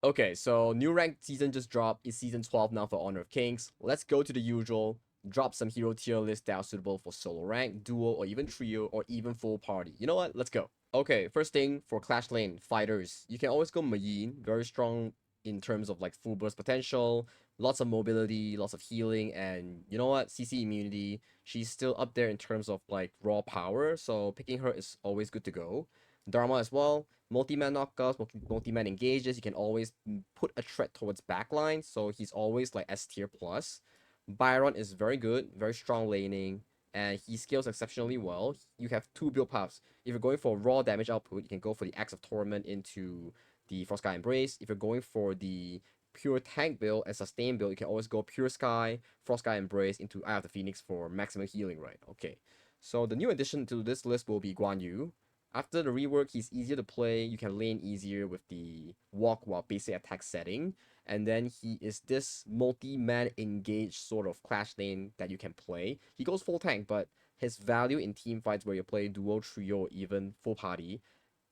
Okay, so new ranked season just dropped. It's season 12 now for Honor of Kings. Let's go to the usual. Drop some hero tier lists that are suitable for solo rank, duo, or even trio, or even full party. You know what? Let's go. Okay, first thing for Clash Lane, fighters. You can always go Mayin, very strong in terms of like full burst potential, lots of mobility, lots of healing, and you know what? CC immunity. She's still up there in terms of like raw power, so picking her is always good to go. Dharma as well. Multi-man knockouts, multi-man engages. You can always put a threat towards backline, so he's always like S tier plus. Byron is very good, very strong laning, and he scales exceptionally well. You have two build paths. If you're going for raw damage output, you can go for the Axe of Torment into the Frost Sky Embrace. If you're going for the pure tank build and sustain build, you can always go Pure Sky, Frost Sky Embrace into Eye of the Phoenix for maximum healing, right? Okay. So the new addition to this list will be Guan Yu. After the rework, he's easier to play. You can lane easier with the walk while basic attack setting. And then he is this multi-man engaged sort of clash lane that you can play. He goes full tank, but his value in team fights where you play duo, trio, or even full party,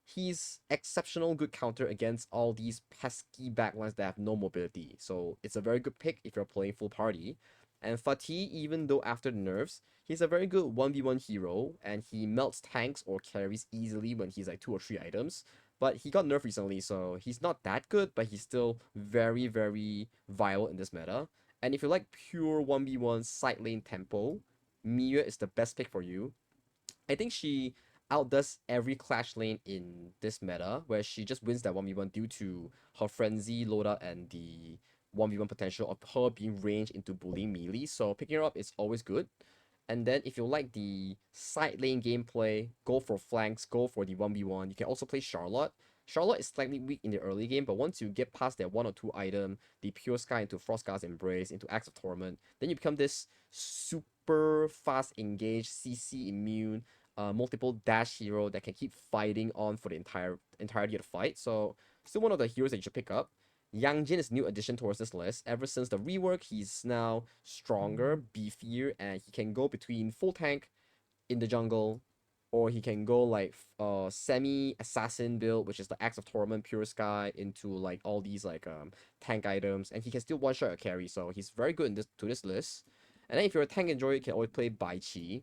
he's exceptional good counter against all these pesky backlines that have no mobility. So it's a very good pick if you're playing full party. And Fatih, even though after the nerfs, he's a very good 1v1 hero, and he melts tanks or carries easily when he's like 2 or 3 items. But he got nerfed recently, so he's not that good, but he's still very, very viable in this meta. And if you like pure 1v1 side lane tempo, Mia is the best pick for you. I think she outdoes every clash lane in this meta, where she just wins that 1v1 due to her frenzy loadout and the 1v1 potential of her being ranged into bullying melee. So picking her up is always good. And then if you like the side lane gameplay, go for flanks, go for the 1v1. You can also play Charlotte. Charlotte is slightly weak in the early game, but once you get past that 1 or 2 item, the Pure Sky into Frost God's Embrace, into Axe of Torment, then you become this super fast engaged, CC immune, multiple dash hero that can keep fighting on for the entirety of the fight. So still one of the heroes that you should pick up. Yang Jin is new addition towards this list. Ever since the rework, he's now stronger, beefier, and he can go between full tank in the jungle, or he can go like semi assassin build, which is the Axe of Torment, Pure Sky, into like all these like tank items, and he can still one shot a carry. So he's very good in this list. And then if you're a tank enjoyer, you can always play Bai Chi,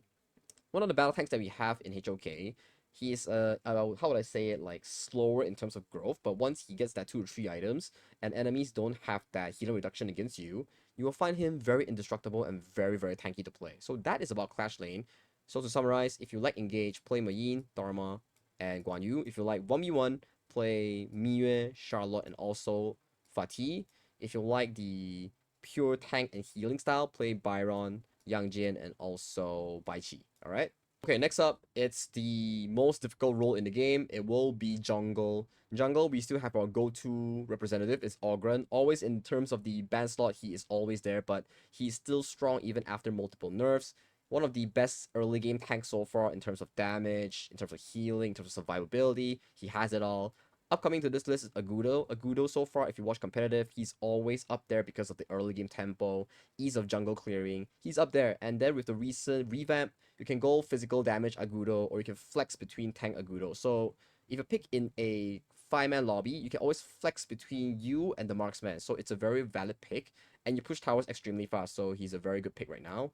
one of the battle tanks that we have in HOK. He's how would I say it, like slower in terms of growth, but once he gets that 2 or 3 items and enemies don't have that healing reduction against you, you will find him very indestructible and very, very tanky to play. So that is about Clash Lane. So to summarize, if you like engage, play Mayin, Dharma, and Guan Yu. If you like 1v1, play Miyue, Charlotte, and also Fatih. If you like the pure tank and healing style, play Byron, Yang Jin, and also Bai Chi. Alright? Okay, next up, it's the most difficult role in the game. It will be jungle. Jungle, we still have our go-to representative, is Ogren. Always in terms of the ban slot, he is always there, but he's still strong even after multiple nerfs. One of the best early game tanks so far in terms of damage, in terms of healing, in terms of survivability. He has it all. Upcoming to this list is Agudo. Agudo so far, if you watch competitive, he's always up there because of the early game tempo, ease of jungle clearing. He's up there. And then with the recent revamp, you can go physical damage Agudo, or you can flex between tank Agudo. So if you pick in a 5-man lobby, you can always flex between you and the marksman. So it's a very valid pick, and you push towers extremely fast. So he's a very good pick right now.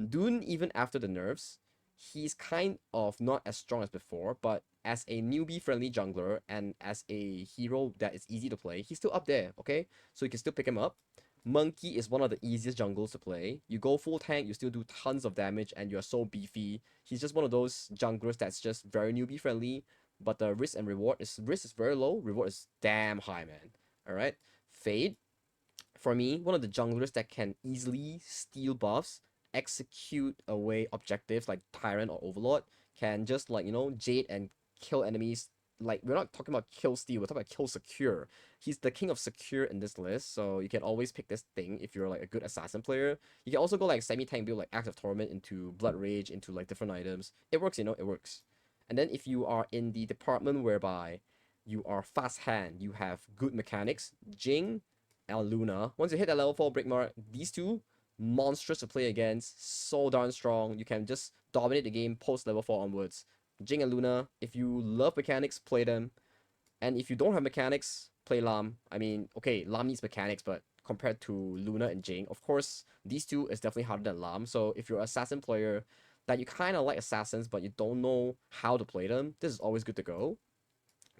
Dune, even after the nerfs, he's kind of not as strong as before, but as a newbie friendly jungler and as a hero that is easy to play, he's still up there, okay? So you can still pick him up. Monkey is one of the easiest jungles to play. You go full tank, you still do tons of damage, and you're so beefy. He's just one of those junglers that's just very newbie friendly, but the risk is very low, reward is damn high, man. Alright? Fade, for me, one of the junglers that can easily steal buffs, execute away objectives like Tyrant or Overlord, can just like, Jade and kill enemies. Like, we're not talking about kill steal, we're talking about kill secure. He's the king of secure in this list, so you can always pick this thing if you're like a good assassin player. You can also go like semi-tank build like Act of Torment into Blood Rage, into like different items. It works, it works. And then if you are in the department whereby you are fast hand, you have good mechanics, Jing and Luna. Once you hit that level 4 break mark, these two, monstrous to play against, so darn strong. You can just dominate the game post level 4 onwards. Jing and Luna, if you love mechanics, play them. And if you don't have mechanics, play Lam. I mean, okay, Lam needs mechanics, but compared to Luna and Jing, of course, these two is definitely harder than Lam. So if you're an assassin player that you kind of like assassins, but you don't know how to play them, this is always good to go.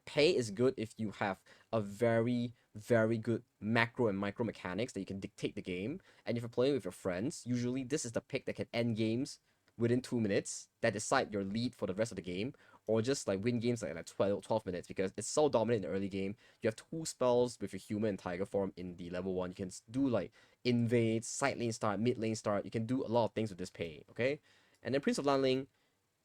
Pay is good if you have a very, very good macro and micro mechanics that you can dictate the game. And if you're playing with your friends, usually this is the pick that can end games within 2 minutes that decide your lead for the rest of the game, or just like win games like 12 minutes because it's so dominant in the early game. You have two spells with your human and tiger form in the level 1. You can do like invade, side lane start, mid lane start. You can do a lot of things with this pay, okay? And then Prince of Lanling,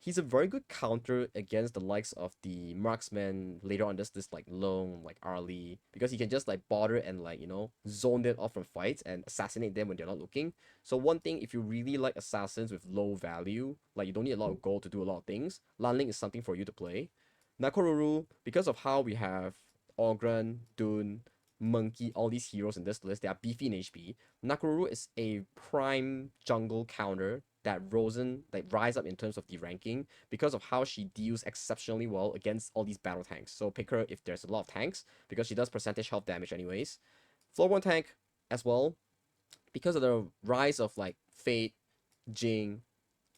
he's a very good counter against the likes of the marksman later on this like lone like Arlie, because he can just like bother and like zone them off from fights and assassinate them when they're not looking. So one thing, if you really like assassins with low value, like you don't need a lot of gold to do a lot of things, Lanling is something for you to play. Nakoruru, because of how we have Ogren, Dune, Monkey, all these heroes in this list, they are beefy in HP. Nakoruru is a prime jungle counter that Rosen like rise up in terms of the ranking because of how she deals exceptionally well against all these battle tanks. So pick her if there's a lot of tanks because she does percentage health damage anyways. Floorborne tank as well because of the rise of like Fate, Jing,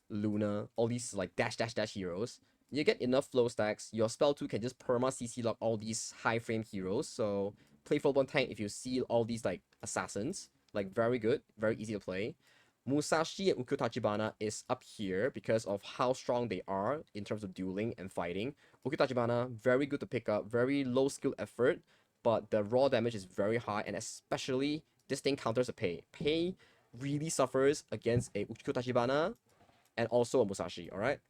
Luna, all these like dash dash dash heroes. You get enough flow stacks. Your spell 2 can just perma CC lock all these high frame heroes. So play Floorborne tank if you see all these like assassins. Like very good, very easy to play. Musashi and Ukyo Tachibana is up here because of how strong they are in terms of dueling and fighting. Ukyo Tachibana, very good to pick up, very low skill effort, but the raw damage is very high, and especially this thing counters a Pei. Pei really suffers against a Ukyo Tachibana and also a Musashi, alright?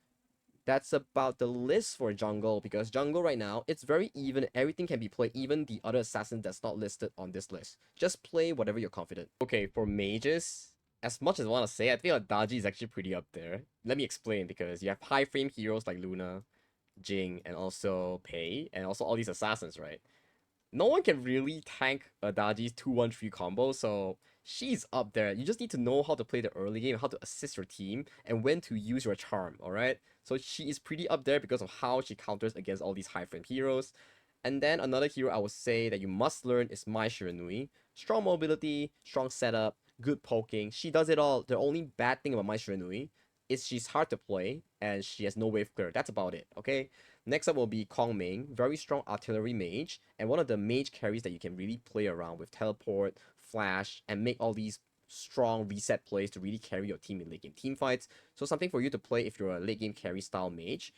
That's about the list for jungle, because jungle right now, it's very even. Everything can be played, even the other assassin that's not listed on this list. Just play whatever you're confident. Okay, for mages, as much as I want to say, I feel like Daji is actually pretty up there. Let me explain, because you have high frame heroes like Luna, Jing, and also Pei, and also all these assassins, right? No one can really tank a Daji's 2-1-3 combo, so she's up there. You just need to know how to play the early game, how to assist your team, and when to use your charm, alright? So she is pretty up there because of how she counters against all these high frame heroes. And then another hero I would say that you must learn is Mai Shiranui. Strong mobility, strong setup, good poking. She does it all. The only bad thing about Mai Shiranui is she's hard to play and she has no wave clear. That's about it, okay? Next up will be Kong Ming, very strong artillery mage, and one of the mage carries that you can really play around with teleport, flash, and make all these strong reset plays to really carry your team in late game team fights. So something for you to play if you're a late game carry style mage.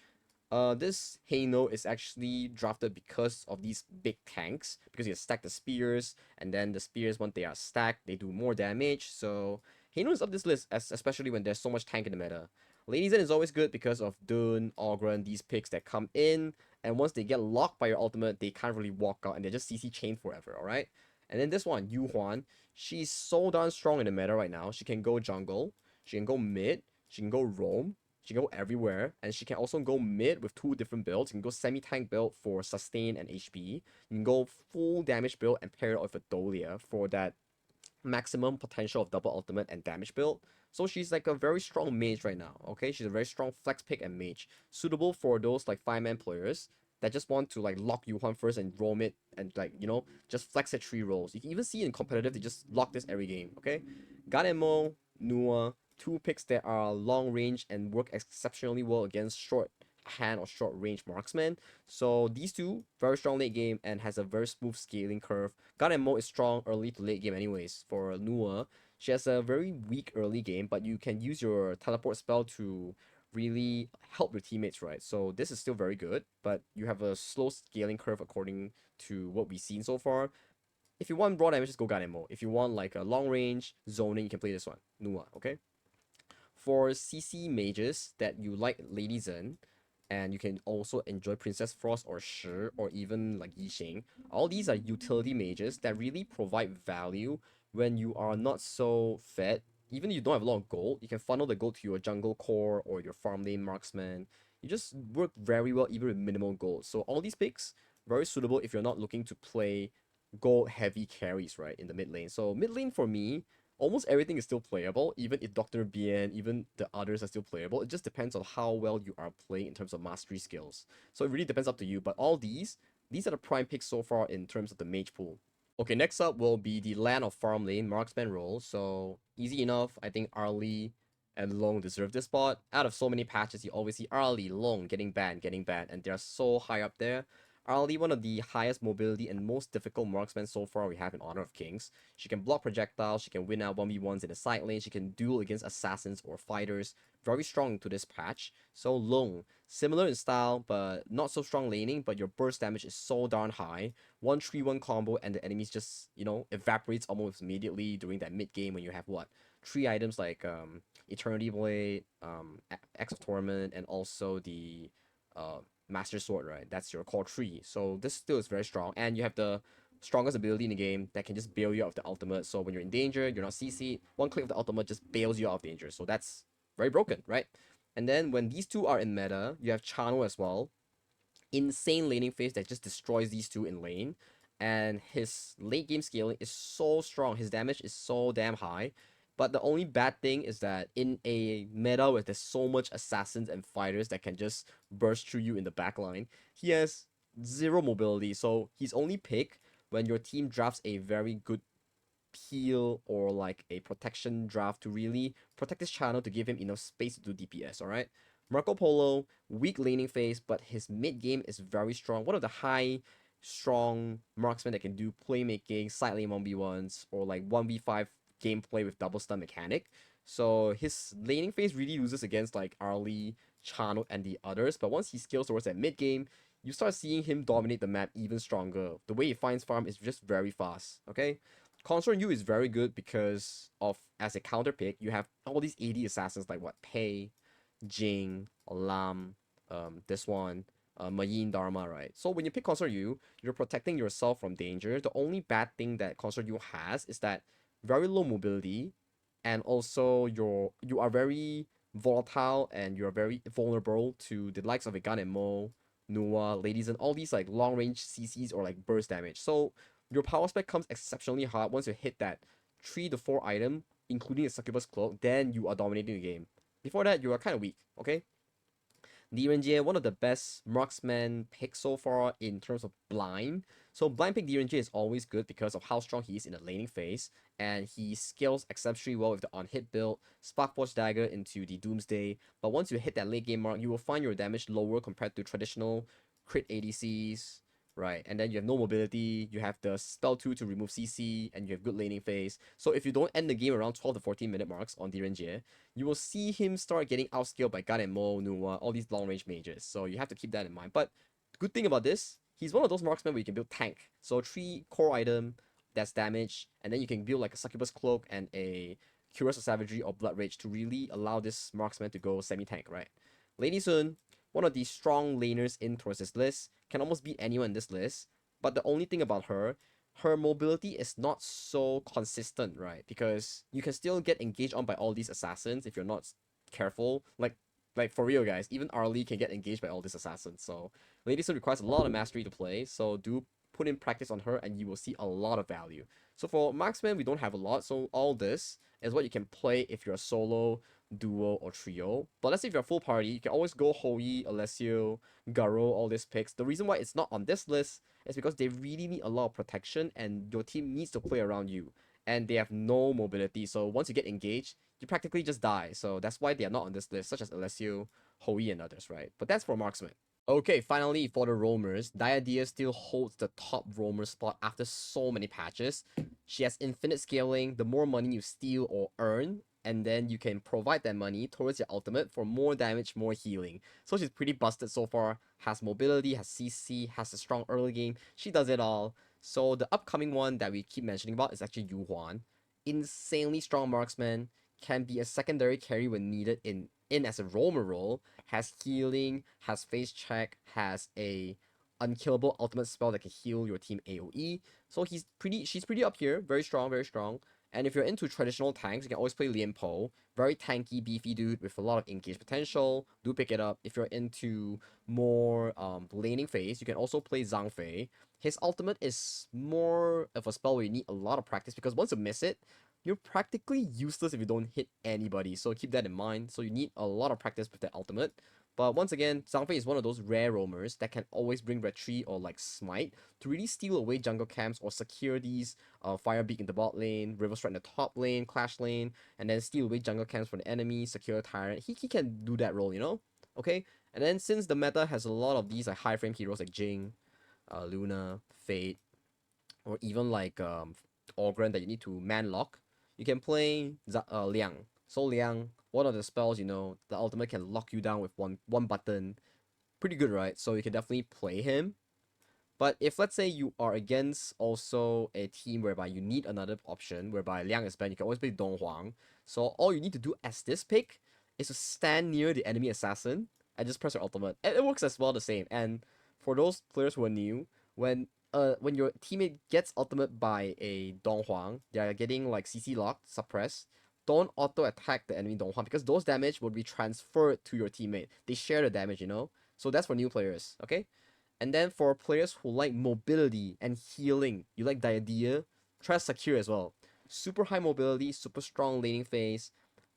This Heino is actually drafted because of these big tanks, because you stack the spears, and then the spears, once they are stacked, they do more damage. So Heino is up this list, especially when there's so much tank in the meta. Lady Zen is always good because of Dune, Ogren, these picks that come in, and once they get locked by your ultimate, they can't really walk out, and they're just CC chained forever, alright? And then this one, Yu Huan, she's so darn strong in the meta right now. She can go jungle, she can go mid, she can go roam, she can go everywhere, and she can also go mid with 2 different builds. You can go semi-tank build for sustain and HP. You can go full damage build and pair it with a Dolia for that maximum potential of double ultimate and damage build. So she's like a very strong mage right now, okay? She's a very strong flex pick and mage. Suitable for those like 5-man players that just want to like lock Yuhan first and roam it and like, just flex at 3 rolls. You can even see in competitive, they just lock this every game, okay? Ganemo, Nua, 2 picks that are long range and work exceptionally well against short hand or short range marksman. So these two, very strong late game and has a very smooth scaling curve. Ganemo is strong early to late game anyways. For Nua, she has a very weak early game, but you can use your teleport spell to really help your teammates, right? So this is still very good, but you have a slow scaling curve according to what we've seen so far. If you want raw damage, just go Ganemo. If you want like a long range zoning, you can play this one, Nua, okay? For CC mages that you like Lady Zen, and you can also enjoy Princess Frost or Shi or even like Yixing. All these are utility mages that really provide value when you are not so fed. Even if you don't have a lot of gold, you can funnel the gold to your jungle core or your farm lane marksman. You just work very well even with minimal gold. So all these picks, very suitable if you're not looking to play gold heavy carries, right, in the mid lane. So mid lane for me, almost everything is still playable, even if Dr. Bien, even the others are still playable. It just depends on how well you are playing in terms of mastery skills. So it really depends up to you. But all these these are the prime picks so far in terms of the mage pool. Okay, next up will be the Land of Farm Lane marksman role. So easy enough. I think Arlie and Long deserve this spot. Out of so many patches, you always see Arlie, Long getting banned, and they're so high up there. Arlie, one of the highest mobility and most difficult marksmen so far we have in Honor of Kings. She can block projectiles, she can win out 1v1s in the side lane, she can duel against assassins or fighters. Very strong to this patch. So Long, similar in style, but not so strong laning, but your burst damage is so darn high. 1-3-1 combo and the enemies just, evaporates almost immediately during that mid game when you have what? 3 items like Eternity Blade, Axe of Torment, and also the Master Sword, right? That's your core 3. So this still is very strong. And you have the strongest ability in the game that can just bail you out of the ultimate. So when you're in danger, you're not CC'd, one click of the ultimate just bails you out of danger. So that's very broken, right? And then when these two are in meta, you have Chano as well. Insane laning phase that just destroys these two in lane. And his late game scaling is so strong. His damage is so damn high. But the only bad thing is that in a meta where there's so much assassins and fighters that can just burst through you in the backline, he has zero mobility. So he's only picked when your team drafts a very good peel or like a protection draft to really protect this channel to give him enough space to do DPS, alright? Marco Polo, weak laning phase, but his mid game is very strong. One of the high strong marksmen that can do playmaking, side lane 1v1s, or like 1v5 gameplay with double stun mechanic. So his laning phase really loses against like Arlie, Chano, and the others, but once he scales towards that mid game, you start seeing him dominate the map even stronger. The way he finds farm is just very fast, okay? Consort Yu is very good because of, as a counter pick, you have all these AD assassins like what? Pei, Jing, Lam, this one, Mayin Dharma, right? So when you pick Consort Yu, you're protecting yourself from danger. The only bad thing that Consort Yu has is that very low mobility, and also you are very volatile and you're very vulnerable to the likes of a Gun and Mo, Nua, Ladies, and all these like long range CCs or like burst damage. So your power spec comes exceptionally hard once you hit that 3 to 4 item, including a succubus cloak, then you are dominating the game. Before that, you are kind of weak, okay? Direnjie, one of the best marksman picks so far in terms of blind. So blind pick Direnjie is always good because of how strong he is in the laning phase, and he scales exceptionally well with the on-hit build, Spark Force Dagger into the Doomsday, but once you hit that late game mark, you will find your damage lower compared to traditional crit ADCs, right? And then you have no mobility, you have the spell 2 to remove CC, and you have good laning phase. So if you don't end the game around 12 to 14 minute marks on Direnjie, you will see him start getting outscaled by Gan and Mo, Nua, all these long range mages. So you have to keep that in mind. But the good thing about this, he's one of those marksmen where you can build tank. So 3 core item that's damage, and then you can build like a succubus cloak and a Curious of Savagery or Blood Rage to really allow this marksman to go semi-tank, right? Lady Sun, one of the strong laners in towards this list, can almost beat anyone in this list. But the only thing about her, her mobility is not so consistent, right? Because you can still get engaged on by all these assassins if you're not careful. Like for real, guys, even Arlie can get engaged by all these assassins. So Lady Sun requires a lot of mastery to play. So do put in practice on her, and you will see a lot of value. So for marksman, we don't have a lot. So all this is what you can play if you're a solo, duo, or trio. But let's say if you're a full party, you can always go Hoi, Alessio, Garo, all these picks. The reason why it's not on this list is because they really need a lot of protection, and your team needs to play around you. And they have no mobility, so once you get engaged, you practically just die. So that's why they are not on this list, such as Alessio, Hoi, and others, right? But that's for marksman. Okay, finally for the roamers, Diadea still holds the top roamer spot after so many patches. She has infinite scaling. The more money you steal or earn, and then you can provide that money towards your ultimate for more damage, more healing. So she's pretty busted so far. Has mobility, has CC, has a strong early game. She does it all. So the upcoming one that we keep mentioning about is actually Yu Huan. Insanely strong marksman, can be a secondary carry when needed in as a roamer role, has healing, has phase check, has a unkillable ultimate spell that can heal your team AoE. So she's pretty up here, very strong, very strong. And if you're into traditional tanks, you can always play Lian Po. Very tanky, beefy dude with a lot of engage potential. Do pick it up. If you're into more laning phase, you can also play Zhang Fei. His ultimate is more of a spell where you need a lot of practice, because once you miss it, you're practically useless if you don't hit anybody. So keep that in mind. So you need a lot of practice with that ultimate. But once again, Zhangfei is one of those rare roamers that can always bring retreat or like smite to really steal away jungle camps or secure these fire beak in the bot lane, river strike in the top lane, clash lane, and then steal away jungle camps from the enemy, secure tyrant. He can do that role, you know? Okay? And then since the meta has a lot of these like high frame heroes like Jing, Luna, Fate, or even like Ogren that you need to man lock, you can play Liang. So Liang, one of the spells, you know, the ultimate can lock you down with one button. Pretty good, right? So you can definitely play him. But if let's say you are against also a team whereby you need another option, whereby Liang is banned, you can always play Dong Huang. So all you need to do as this pick is to stand near the enemy assassin and just press your ultimate. And it works as well the same. And for those players who are new, when your teammate gets ultimate by a Dong Huang, they are getting like CC locked, suppressed. Don't auto attack the enemy Dong Huang because those damage will be transferred to your teammate. They share the damage, you know. So that's for new players, okay? And then for players who like mobility and healing, you like Diadea, try Secure as well. Super high mobility, super strong laning phase,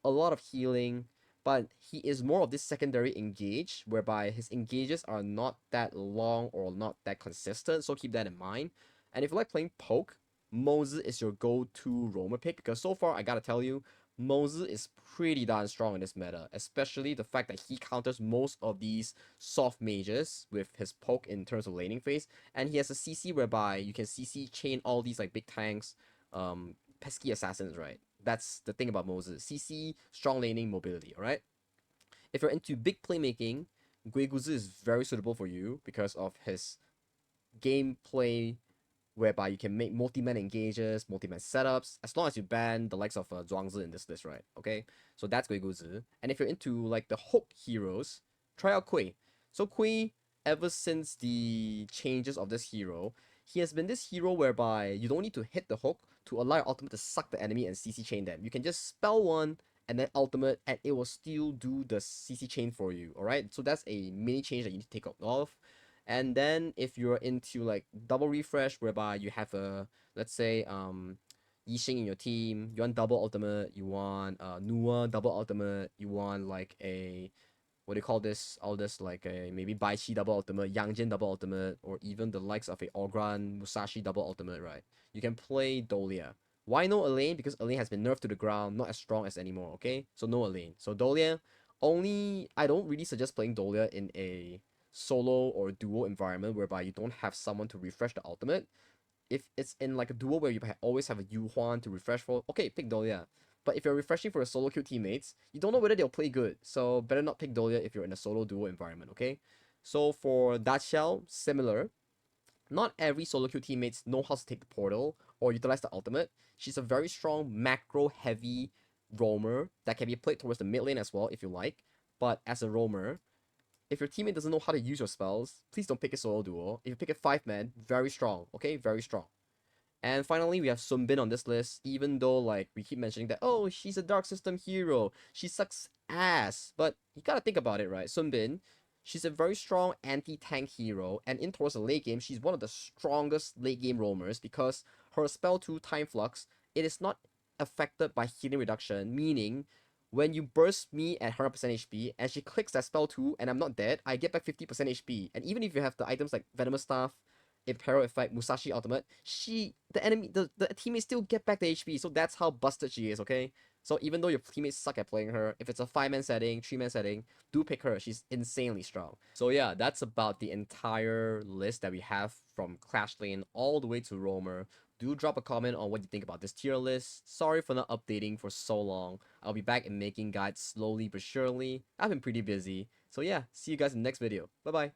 a lot of healing, but he is more of this secondary engage, whereby his engages are not that long or not that consistent, so keep that in mind. And if you like playing poke, Moses is your go-to roamer pick, because so far, I gotta tell you, Moses is pretty darn strong in this meta, especially the fact that he counters most of these soft mages with his poke in terms of laning phase, and he has a CC whereby you can CC chain all these like big tanks, pesky assassins, right? That's the thing about Moses. CC, strong laning, mobility, alright? If you're into big playmaking, Guiguzi is very suitable for you because of his gameplay whereby you can make multi-man engages, multi-man setups, as long as you ban the likes of Zhuangzi in this list, right? Okay, so that's Guiguzi. And if you're into like the hook heroes, try out Kui. So Kui, ever since the changes of this hero, he has been this hero whereby you don't need to hit the hook to allow your ultimate to suck the enemy and CC chain them. You can just spell one and then ultimate, and it will still do the CC chain for you. Alright, so that's a mini change that you need to take note of. And then if you're into like double refresh, whereby you have a, let's say Yixing in your team, you want double ultimate, you want Nua double ultimate, you want like a, what do you call this? All this like a maybe Baichi double ultimate, Yangjin double ultimate, or even the likes of a Ogran Musashi double ultimate, right? You can play Dolia. Why no Elaine? Because Elaine has been nerfed to the ground, not as strong as anymore, okay? So no Elaine. So Dolia, only, I don't really suggest playing Dolia in a solo or duo environment whereby you don't have someone to refresh the ultimate. If it's in like a duo where you always have a Yu Huan to refresh for, okay, pick Dolia. But if you're refreshing for a solo queue teammates, you don't know whether they'll play good. So better not pick Dolia if you're in a solo duo environment, okay? So for Dachshell, similar. Not every solo queue teammates know how to take the portal or utilize the ultimate. She's a very strong macro heavy roamer that can be played towards the mid lane as well if you like. But as a roamer, if your teammate doesn't know how to use your spells, please don't pick a solo duo. If you pick a 5-man, very strong, okay? Very strong. And finally, we have Sunbin on this list, even though, like, we keep mentioning that, oh, she's a Dark System hero. She sucks ass. But you gotta think about it, right? Sunbin, she's a very strong anti-tank hero, and in towards the late game, she's one of the strongest late game roamers because her spell 2 Time Flux, it is not affected by healing reduction, meaning when you burst me at 100% HP and she clicks that spell 2 and I'm not dead, I get back 50% HP. And even if you have the items like Venomous Staff, Imperial Effect, Musashi Ultimate, the teammates still get back the HP. So that's how busted she is, okay? So even though your teammates suck at playing her, if it's a 5-man setting, 3-man setting, do pick her. She's insanely strong. So yeah, that's about the entire list that we have from Clash Lane all the way to Roamer. Do drop a comment on what you think about this tier list. Sorry for not updating for so long. I'll be back and making guides slowly but surely. I've been pretty busy. So yeah, see you guys in the next video. Bye bye.